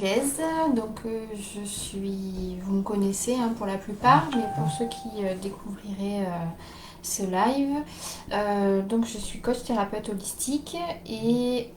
Pilez, donc vous me connaissez hein, pour la plupart, mais pour ceux qui découvriraient ce live, donc je suis coach thérapeute holistique et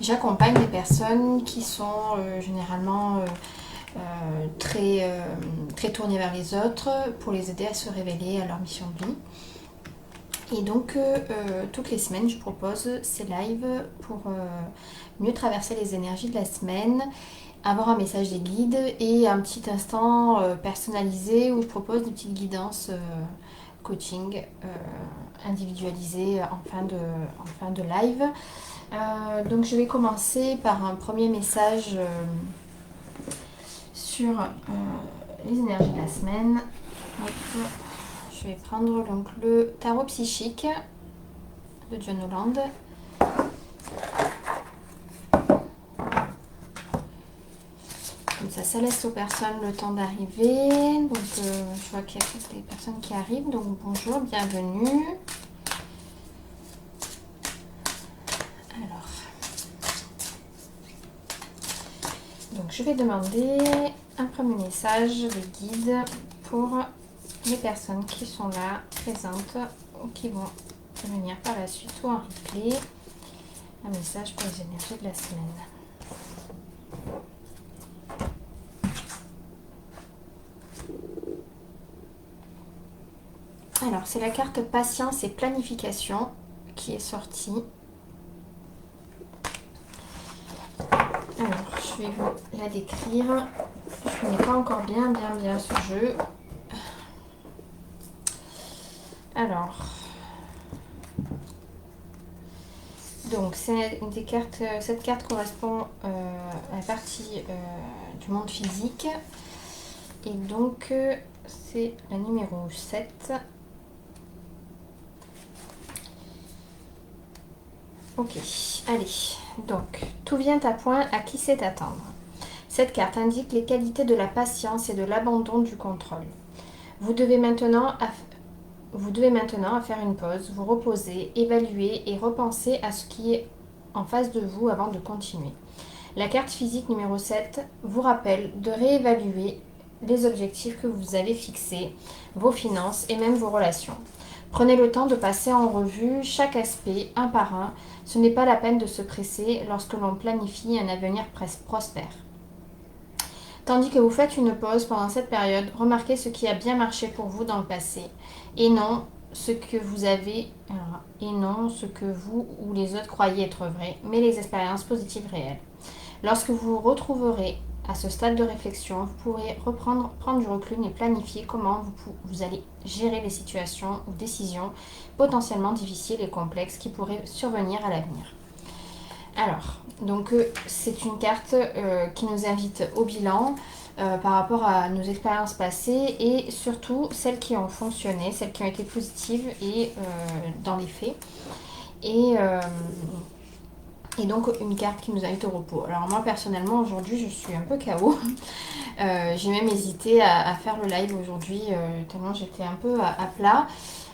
j'accompagne des personnes qui sont généralement très tournées vers les autres pour les aider à se révéler à leur mission de vie. Et donc, toutes les semaines, je propose ces lives pour mieux traverser les énergies de la semaine, avoir un message des guides et un petit instant personnalisé où je propose des petites guidances coaching individualisées en fin de live. Donc, je vais commencer par un premier message sur les énergies de la semaine. Hop. Je vais prendre donc le tarot psychique de John Holland. Comme ça laisse aux personnes le temps d'arriver. Donc je vois qu'il y a toutes les personnes qui arrivent. Donc bonjour, bienvenue. Alors, donc je vais demander un premier message des guides pour les personnes qui sont là, présentes ou qui vont venir par la suite ou en replay. Un message pour les énergies de la semaine. Alors, c'est la carte patience et planification qui est sortie. Alors, je vais vous la décrire. Je ne connais pas encore bien ce jeu. Alors, donc cette carte correspond à la partie du monde physique. Et donc, c'est la numéro 7. Ok, allez. Donc, tout vient à point, à qui sait attendre. Cette carte indique les qualités de la patience et de l'abandon du contrôle. Vous devez maintenant faire une pause, vous reposer, évaluer et repenser à ce qui est en face de vous avant de continuer. La carte physique numéro 7 vous rappelle de réévaluer les objectifs que vous avez fixés, vos finances et même vos relations. Prenez le temps de passer en revue chaque aspect un par un. Ce n'est pas la peine de se presser lorsque l'on planifie un avenir prospère. Tandis que vous faites une pause pendant cette période, remarquez ce qui a bien marché pour vous dans le passé et non ce que vous ou les autres croyez être vrai, mais les expériences positives réelles. Lorsque vous vous retrouverez à ce stade de réflexion, vous pourrez prendre du recul et planifier comment vous allez gérer les situations ou décisions potentiellement difficiles et complexes qui pourraient survenir à l'avenir. Alors, donc c'est une carte qui nous invite au bilan par rapport à nos expériences passées et surtout celles qui ont fonctionné, celles qui ont été positives et dans les faits. Et donc une carte qui nous invite au repos. Alors moi personnellement aujourd'hui je suis un peu KO. J'ai même hésité à faire le live aujourd'hui tellement j'étais un peu à plat.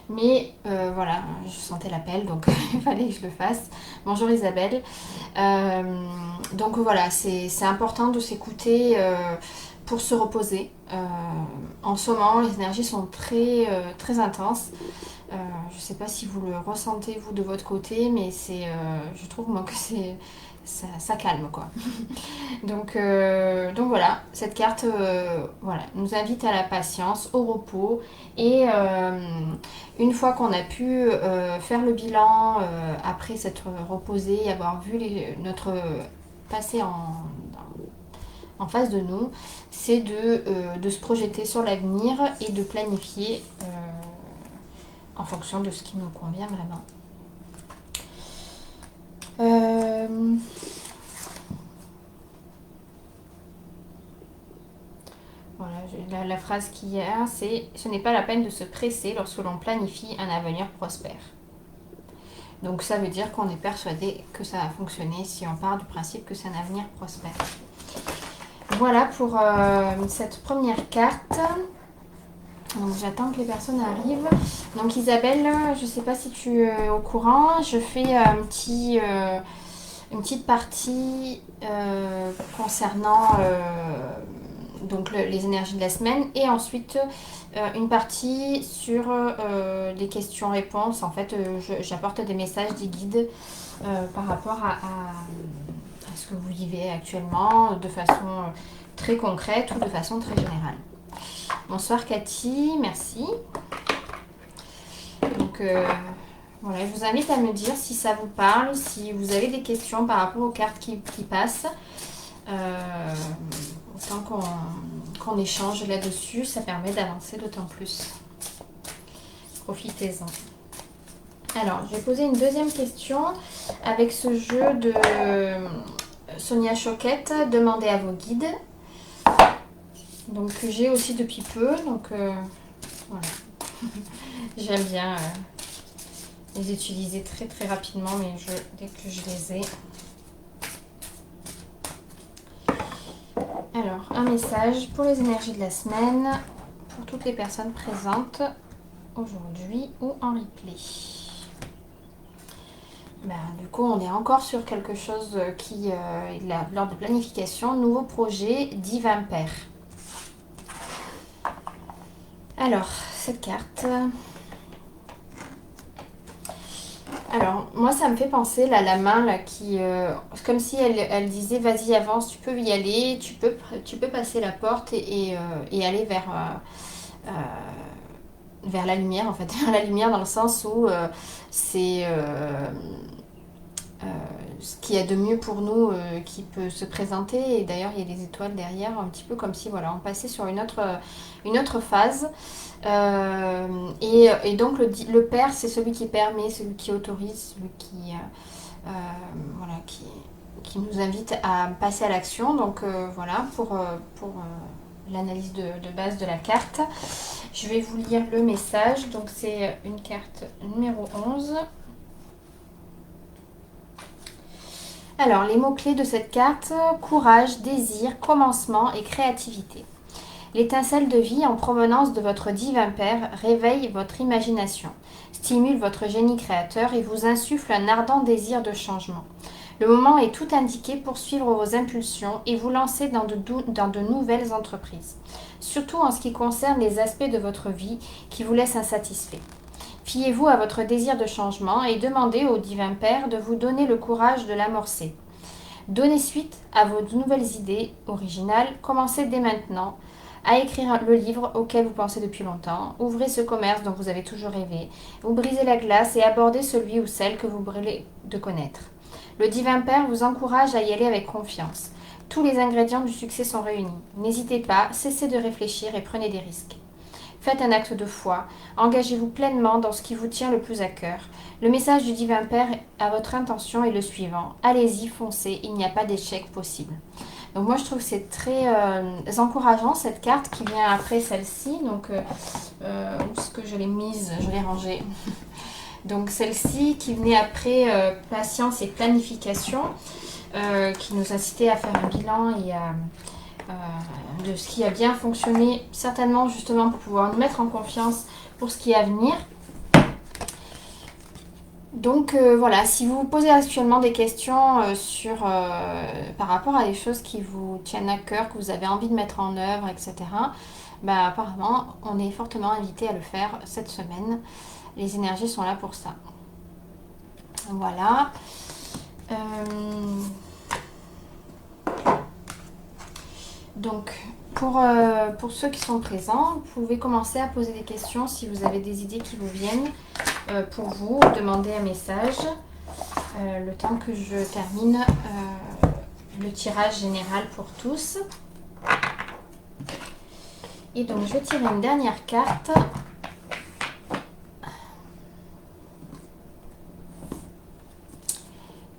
Mais voilà, je sentais l'appel, donc il fallait que je le fasse. Bonjour Isabelle. Donc voilà, c'est important de s'écouter pour se reposer. En ce moment, les énergies sont très intenses. Je ne sais pas si vous le ressentez vous de votre côté, mais je trouve moi que ça calme quoi. Donc voilà, cette carte nous invite à la patience, au repos et une fois qu'on a pu faire le bilan après s'être reposé et avoir vu notre passé en face de nous, c'est de se projeter sur l'avenir et de planifier en fonction de ce qui nous convient vraiment. Voilà, la phrase qu'il y a, c'est « Ce n'est pas la peine de se presser lorsque l'on planifie un avenir prospère ». Donc ça veut dire qu'on est persuadé que ça va fonctionner si on part du principe que c'est un avenir prospère. Voilà pour cette première carte. Donc j'attends que les personnes arrivent. Donc Isabelle, je ne sais pas si tu es au courant, je fais une petite partie concernant donc les énergies de la semaine et ensuite une partie sur des questions-réponses. En fait, j'apporte des messages, des guides par rapport à ce que vous vivez actuellement de façon très concrète ou de façon très générale. Bonsoir Cathy, merci. Donc voilà, je vous invite à me dire si ça vous parle, si vous avez des questions par rapport aux cartes qui passent. Autant qu'on échange là-dessus, ça permet d'avancer d'autant plus. Profitez-en. Alors, je vais poser une deuxième question avec ce jeu de Sonia Choquette, demandez à vos guides. Donc, que j'ai aussi depuis peu. Donc, voilà. J'aime bien les utiliser très très rapidement, mais dès que je les ai. Alors, un message pour les énergies de la semaine, pour toutes les personnes présentes aujourd'hui ou en replay. Du coup, on est encore sur quelque chose qui est lors de planification. Nouveau projet, Divin Père. Alors, cette carte. Alors, moi, ça me fait penser, là, la main, là, qui... comme si elle disait, vas-y, avance, tu peux y aller, tu peux passer la porte et aller vers la lumière, en fait. Vers la lumière dans le sens où c'est... ce qu'il y a de mieux pour nous qui peut se présenter. Et d'ailleurs, il y a des étoiles derrière, un petit peu comme si voilà, on passait sur une autre phase. Et donc, le Père, c'est celui qui permet, celui qui autorise, celui voilà, qui nous invite à passer à l'action. Donc, voilà, pour l'analyse de base de la carte. Je vais vous lire le message. Donc, c'est une carte numéro 11. Alors, les mots-clés de cette carte, courage, désir, commencement et créativité. L'étincelle de vie en provenance de votre divin Père réveille votre imagination, stimule votre génie créateur et vous insuffle un ardent désir de changement. Le moment est tout indiqué pour suivre vos impulsions et vous lancer dans de nouvelles entreprises, surtout en ce qui concerne les aspects de votre vie qui vous laissent insatisfait. Fiez-vous à votre désir de changement et demandez au divin Père de vous donner le courage de l'amorcer. Donnez suite à vos nouvelles idées originales, commencez dès maintenant à écrire le livre auquel vous pensez depuis longtemps, ouvrez ce commerce dont vous avez toujours rêvé, vous brisez la glace et abordez celui ou celle que vous brûlez de connaître. Le divin Père vous encourage à y aller avec confiance. Tous les ingrédients du succès sont réunis. N'hésitez pas, cessez de réfléchir et prenez des risques. Faites un acte de foi, engagez-vous pleinement dans ce qui vous tient le plus à cœur. Le message du divin Père à votre intention est le suivant. Allez-y, foncez, il n'y a pas d'échec possible. Donc moi je trouve que c'est très encourageant cette carte qui vient après celle-ci. Donc où est-ce que je l'ai mise? Je l'ai rangée. Donc celle-ci qui venait après patience et planification, qui nous incitait à faire un bilan et de ce qui a bien fonctionné, certainement justement pour pouvoir nous mettre en confiance pour ce qui est à venir. Donc voilà, si vous vous posez actuellement des questions par rapport à des choses qui vous tiennent à cœur, que vous avez envie de mettre en œuvre, etc., apparemment, on est fortement invité à le faire cette semaine. Les énergies sont là pour ça. Voilà. Donc, pour ceux qui sont présents, vous pouvez commencer à poser des questions si vous avez des idées qui vous viennent pour vous. Demandez un message le temps que je termine le tirage général pour tous. Et donc, je vais tirer une dernière carte.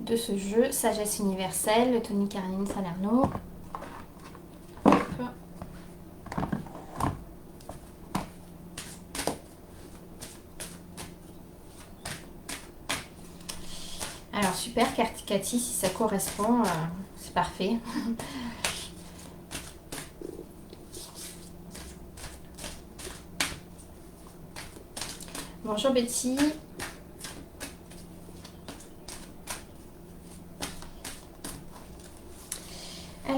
De ce jeu, Sagesse universelle, Tony Caroline Salerno. Alors super Cathy, si ça correspond, c'est parfait. Bonjour Betty.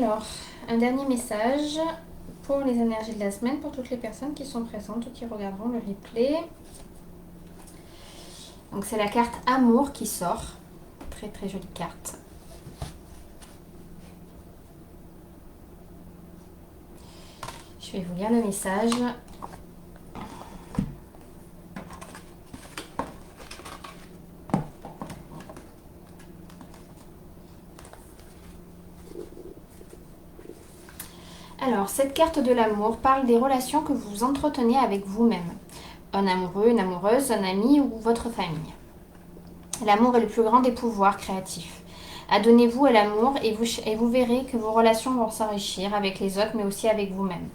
Alors, un dernier message pour les énergies de la semaine, pour toutes les personnes qui sont présentes ou qui regarderont le replay. Donc c'est la carte Amour qui sort. Très très jolie carte. Je vais vous lire le message. Alors, cette carte de l'amour parle des relations que vous entretenez avec vous-même. Un amoureux, une amoureuse, un ami ou votre famille. L'amour est le plus grand des pouvoirs créatifs. Adonnez-vous à l'amour et vous verrez que vos relations vont s'enrichir avec les autres mais aussi avec vous-même.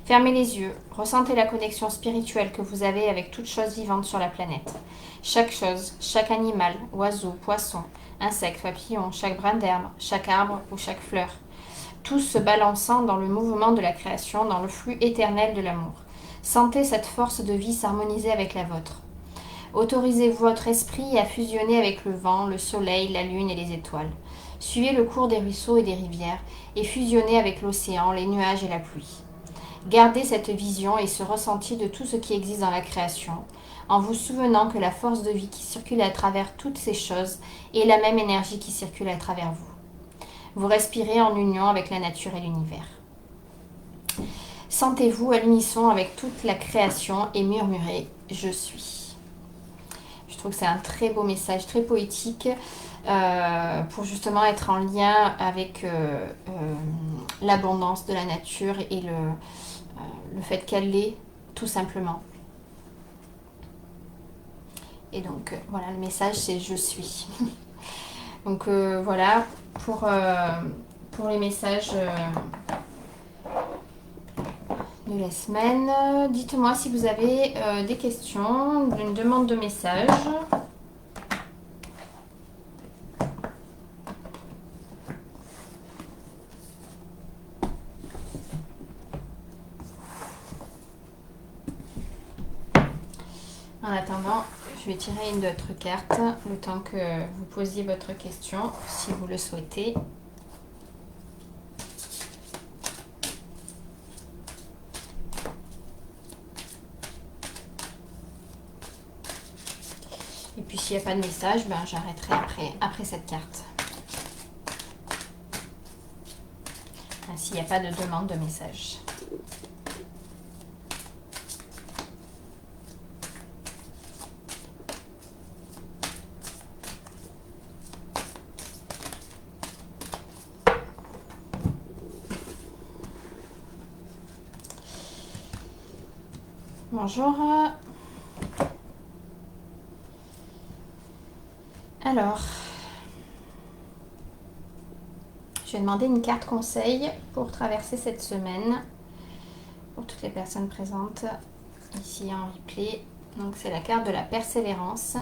Fermez les yeux, ressentez la connexion spirituelle que vous avez avec toute chose vivante sur la planète. Chaque chose, chaque animal, oiseau, poisson, insecte, papillon, chaque brin d'herbe, chaque arbre ou chaque fleur. Tous se balançant dans le mouvement de la création, dans le flux éternel de l'amour. Sentez cette force de vie s'harmoniser avec la vôtre. Autorisez-vous votre esprit à fusionner avec le vent, le soleil, la lune et les étoiles. Suivez le cours des ruisseaux et des rivières et fusionnez avec l'océan, les nuages et la pluie. Gardez cette vision et ce ressenti de tout ce qui existe dans la création, en vous souvenant que la force de vie qui circule à travers toutes ces choses est la même énergie qui circule à travers vous. Vous respirez en union avec la nature et l'univers. Sentez-vous à l'unisson avec toute la création et murmurez « Je suis ». Je trouve que c'est un très beau message, très poétique, pour justement être en lien avec l'abondance de la nature et le fait qu'elle l'est, tout simplement. Et donc, voilà, le message, c'est « Je suis ». Donc, voilà, pour les messages de la semaine. Dites-moi si vous avez des questions, une demande de message. En attendant, je vais tirer une autre carte, le temps que vous posiez votre question, si vous le souhaitez. Et puis s'il n'y a pas de message, ben, j'arrêterai après cette carte. Enfin, s'il n'y a pas de demande de message. Bonjour. Alors, je vais demander une carte conseil pour traverser cette semaine pour toutes les personnes présentes ici en replay. Donc c'est la carte de la persévérance.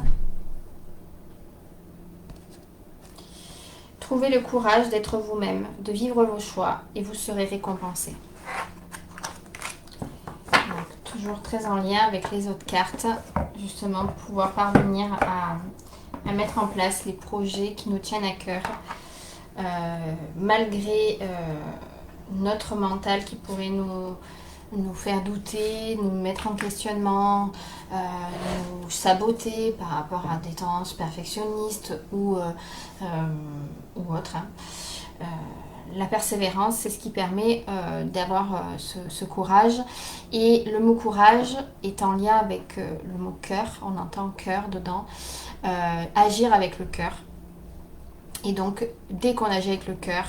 Trouvez le courage d'être vous-même, de vivre vos choix et vous serez récompensé. Donc, toujours très en lien avec les autres cartes, justement pour pouvoir parvenir à mettre en place les projets qui nous tiennent à cœur, malgré notre mental qui pourrait nous faire douter, nous mettre en questionnement, nous saboter par rapport à des tendances perfectionnistes ou autres. La persévérance, c'est ce qui permet d'avoir ce courage. Et le mot courage est en lien avec le mot cœur, on entend cœur dedans, agir avec le cœur. Et donc, dès qu'on agit avec le cœur,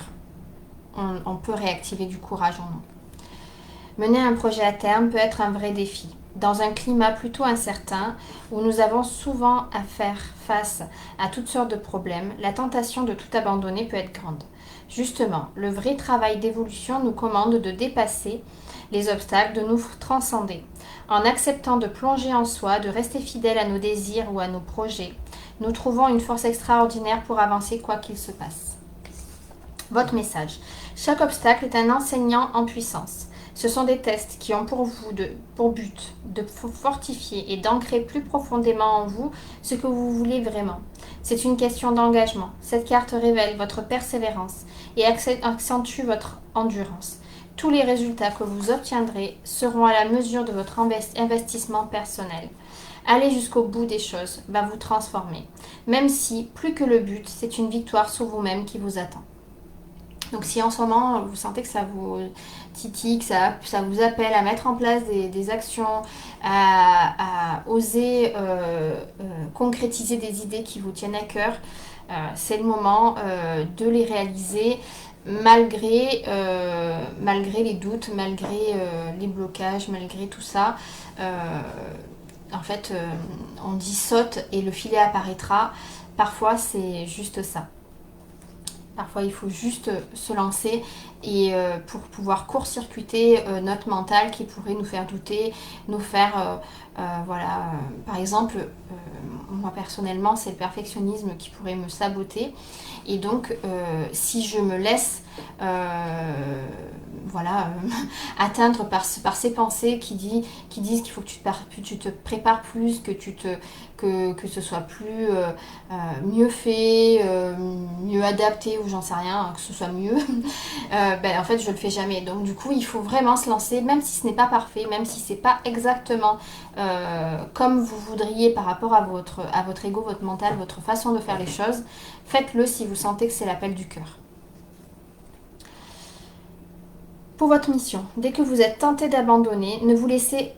on peut réactiver du courage en nous. Mener un projet à terme peut être un vrai défi. Dans un climat plutôt incertain, où nous avons souvent à faire face à toutes sortes de problèmes, la tentation de tout abandonner peut être grande. Justement, le vrai travail d'évolution nous commande de dépasser les obstacles, de nous transcender. En acceptant de plonger en soi, de rester fidèle à nos désirs ou à nos projets, nous trouvons une force extraordinaire pour avancer quoi qu'il se passe. Votre message. Chaque obstacle est un enseignant en puissance. Ce sont des tests qui ont pour but de fortifier et d'ancrer plus profondément en vous ce que vous voulez vraiment. C'est une question d'engagement. Cette carte révèle votre persévérance et accentue votre endurance. Tous les résultats que vous obtiendrez seront à la mesure de votre investissement personnel. Aller jusqu'au bout des choses va vous transformer, même si, plus que le but, c'est une victoire sur vous-même qui vous attend. Donc si en ce moment vous sentez que ça vous titille, que ça vous appelle à mettre en place des actions, à oser concrétiser des idées qui vous tiennent à cœur, c'est le moment de les réaliser malgré les doutes, malgré les blocages, malgré tout ça. En fait, on dit saute et le filet apparaîtra. Parfois, c'est juste ça. Parfois, il faut juste se lancer et pour pouvoir court-circuiter notre mental qui pourrait nous faire douter, nous faire, voilà, par exemple, moi personnellement, c'est le perfectionnisme qui pourrait me saboter. Et donc, si je me laisse, voilà, atteindre par ces pensées qui disent qu'il faut que tu te prépares plus, que ce soit plus mieux fait, mieux adapté ou j'en sais rien, que ce soit mieux, en fait je le fais jamais. Donc du coup il faut vraiment se lancer, même si ce n'est pas parfait, même si c'est pas exactement comme vous voudriez par rapport à votre ego, votre mental, votre façon de faire les choses. Faites-le si vous sentez que c'est l'appel du cœur. Pour votre mission, dès que vous êtes tenté d'abandonner, ne vous laissez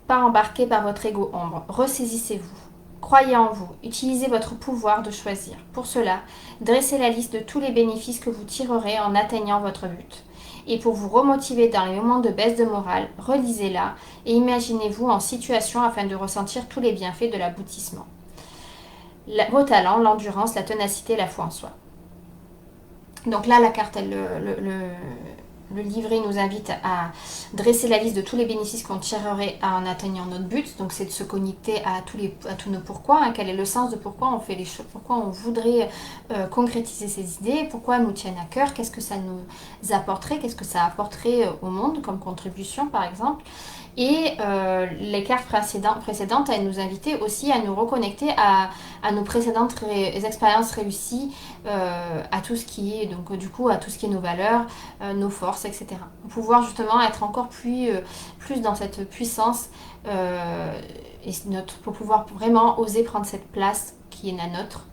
pas embarquer par votre ego ombre. Ressaisissez-vous. Croyez en vous. Utilisez votre pouvoir de choisir. Pour cela, dressez la liste de tous les bénéfices que vous tirerez en atteignant votre but. Et pour vous remotiver dans les moments de baisse de morale, relisez-la et imaginez-vous en situation afin de ressentir tous les bienfaits de l'aboutissement. Vos talents, l'endurance, la ténacité, la foi en soi. Donc là, la carte, le livret nous invite à dresser la liste de tous les bénéfices qu'on tirerait en atteignant notre but. Donc c'est de se connecter à tous nos pourquoi, hein, quel est le sens de pourquoi on fait les choses, pourquoi on voudrait concrétiser ces idées, pourquoi elles nous tiennent à cœur, qu'est-ce que ça nous apporterait, qu'est-ce que ça apporterait au monde comme contribution par exemple. Et les cartes précédentes, elles nous invitaient aussi à nous reconnecter à nos précédentes expériences réussies, à tout ce qui est, donc du coup, à tout ce qui est nos valeurs, nos forces, etc. Pour pouvoir justement être encore plus dans cette puissance et pour pouvoir vraiment oser prendre cette place qui est la nôtre.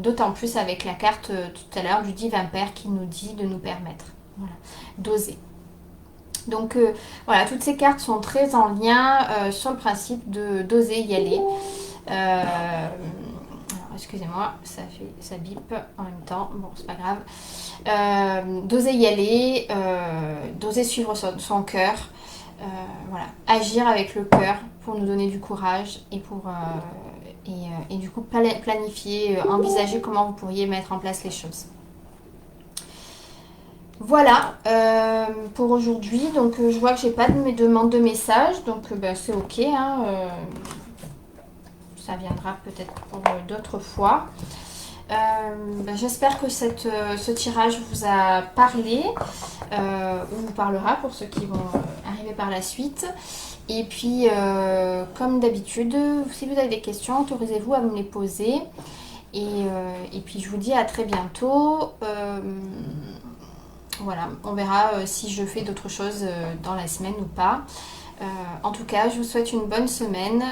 D'autant plus avec la carte tout à l'heure du divin père qui nous dit de nous permettre, voilà, d'oser. Donc voilà, toutes ces cartes sont très en lien sur le principe d'oser y aller. Alors, excusez-moi, ça bip en même temps, bon c'est pas grave. D'oser y aller, d'oser suivre son cœur, voilà, agir avec le cœur pour nous donner du courage et du coup planifier, envisager comment vous pourriez mettre en place les choses. Voilà pour aujourd'hui. Donc je vois que j'ai pas de mes demandes de messages, donc c'est ok. Hein, ça viendra peut-être pour d'autres fois. J'espère que ce tirage vous a parlé ou vous parlera pour ceux qui vont arriver par la suite. Et puis, comme d'habitude, si vous avez des questions, autorisez-vous à me les poser. Et puis, je vous dis à très bientôt. Voilà, on verra si je fais d'autres choses dans la semaine ou pas. En tout cas, je vous souhaite une bonne semaine,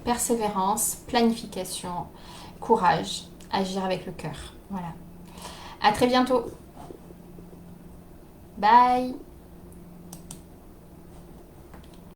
persévérance, planification, courage, agir avec le cœur. Voilà. À très bientôt. Bye.